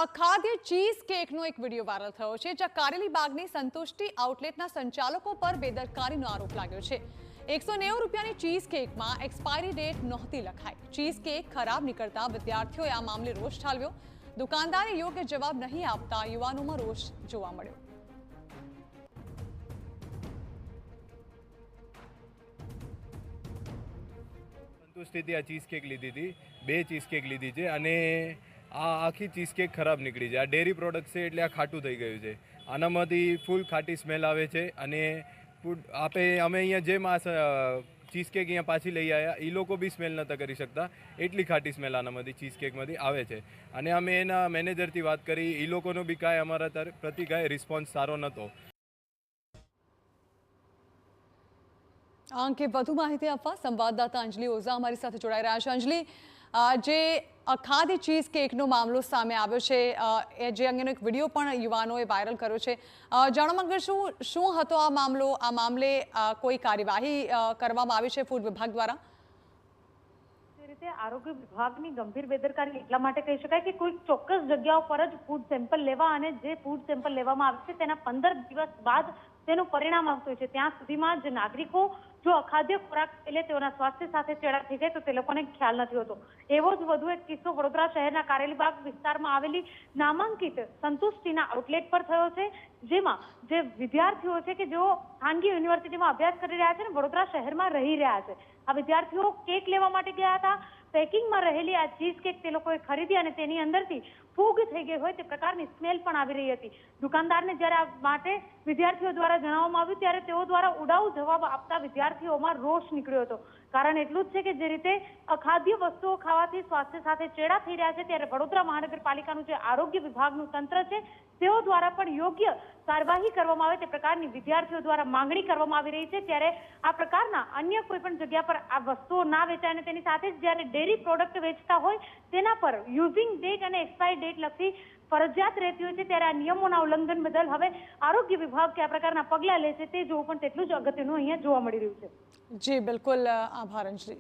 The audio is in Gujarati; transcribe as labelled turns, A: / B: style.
A: અખાદ્ય ચીઝ કેકનો એક વિડીયો વાયરલ થયો છે, જ્યાં કારેલી બાગની સંતુષ્ટિ આઉટલેટના સંચાલકો પર બેદરકારીનો આરોપ લાગ્યો છે। 190 રૂપિયાની ચીઝ કેકમાં એક્સપાયરી ડેટ નહોતી લખાઈ। ચીઝ કેક ખરાબ નીકળતા વિદ્યાર્થીઓએ આ મામલે રોષ ઠાલવ્યો। દુકાનદારે યોગ્ય જવાબ નહીં આપતા યુવાનોમાં રોષ જોવા મળ્યો।
B: સંતુષ્ટિથી આ ચીઝ કેક લીધી હતી, 2 ચીઝ કેક લીધી છે અને આ આખી ચીઝ કેક ખરાબ નીકળી છે। આ ડેરી પ્રોડક્ટ છે એટલે આ ખાટું થઈ ગયું છે। આનામાંથી ફૂલ ખાટી સ્મેલ આવે છે અને અમે અહીંયા જેમ આ ચીઝ કેક અહીંયા પાછી લઈ આવ્યા એ લોકો બી સ્મેલ નહોતા કરી શકતા, એટલી ખાટી સ્મેલ આનામાંથી ચીઝ કેકમાંથી આવે છે। અને અમે એના મેનેજરથી વાત કરી, એ લોકોનો બી કાંઈ અમારા પ્રતિ કાંઈ રિસ્પોન્સ સારો નહોતો।
A: આ અંગે વધુ માહિતી આપવા સંવાદદાતા અંજલિ ઓઝા અમારી સાથે જોડાઈ રહ્યા છે। અંજલિ, જે અખાદ્ય ચીઝ કેકનો મામલો સામે આવ્યો છે, જે અંગેનો એક વિડીયો પણ યુવાનોએ વાયરલ કર્યો છે, જાણવા માંગુ શું હતો આ મામલો? આ મામલે કોઈ કાર્યવાહી કરવામાં આવી છે ફૂડ વિભાગ દ્વારા?
C: આરોગ્ય વિભાગની ગંભીર બેદરકારી એટલા માટે કહી શકાય કે કોઈ ચોક્કસ જગ્યાઓ પર જ ફૂડ સેમ્પલ લેવા અને જે ફૂડ સેમ્પલ લેવામાં આવે છે તેના 15 દિવસ બાદ તેનું પરિણામ આવતું હોય છે। ત્યાં સુધીમાં જ નાગરિકો જો અખાદ્ય ખોરાક એટલે તેઓના સ્વાસ્થ્ય સાથે ચેડા થઈ જાય તો તે લોકોને ખ્યાલ નથી હોતો। એવો જ વધુ એક કિસ્સો વડોદરા શહેરના કારેલીબાગ વિસ્તારમાં આવેલી નામાંકિત સંતુષ્ટિના આઉટલેટ પર થયો છે, જેમાં જે વિદ્યાર્થીઓ છે કે જેઓ ખાનગી યુનિવર્સિટીમાં અભ્યાસ કરી રહ્યા છે અને વડોદરા શહેરમાં રહી રહ્યા છે, આ વિદ્યાર્થીઓ કેક લેવા માટે ગયા હતા। પેકિંગમાં રહેલી આ ચીઝ કેક તે લોકોએ ખરીદી અને તેની અંદરથી ફૂગ થઈ ગઈ હોય તે પ્રકારની સ્મેલ પણ આવી રહી હતી। દુકાનદારને જ્યારે આ માટે વિદ્યાર્થીઓ દ્વારા જણાવવામાં આવ્યું ત્યારે તેઓ દ્વારા ઉડાઉ જવાબ આપતા વિદ્યાર્થીઓમાં રોષ નીકળ્યો હતો। કારણ એટલું જ છે કે જે રીતે અખાદ્ય વસ્તુઓ ખાવાથી સ્વાસ્થ્ય સાથે ચેડા થઈ રહ્યા છે, ત્યારે વડોદરા મહાનગરપાલિકાનું જે આરોગ્ય વિભાગનું તંત્ર છે તેઓ દ્વારા પણ યોગ્ય કાર્યવાહી કરવામાં આવે તે પ્રકારની વિદ્યાર્થીઓ દ્વારા માંગણી કરવામાં આવી રહી છે। ત્યારે આ પ્રકારના અન્ય કોઈ પણ જગ્યા પર આ વસ્તુઓ ના વેચાય અને તેની સાથે જ જ્યારે ડેરી પ્રોડક્ટ વેચતા હોય તેના પર યુઝિંગ ડેટ અને એક્સપાયરી ડેટ લખવી ફરજિયાત રહેતી હોય છે, ત્યારે આ નિયમોના ઉલ્લંઘન બદલ હવે આરોગ્ય વિભાગ કયા પ્રકારના પગલાં લે છે તે જોવું પણ તેટલું જ અગત્યનું અહીંયા જોવા મળી રહ્યું છે।
A: જી બિલકુલ, આભાર અંજલિ।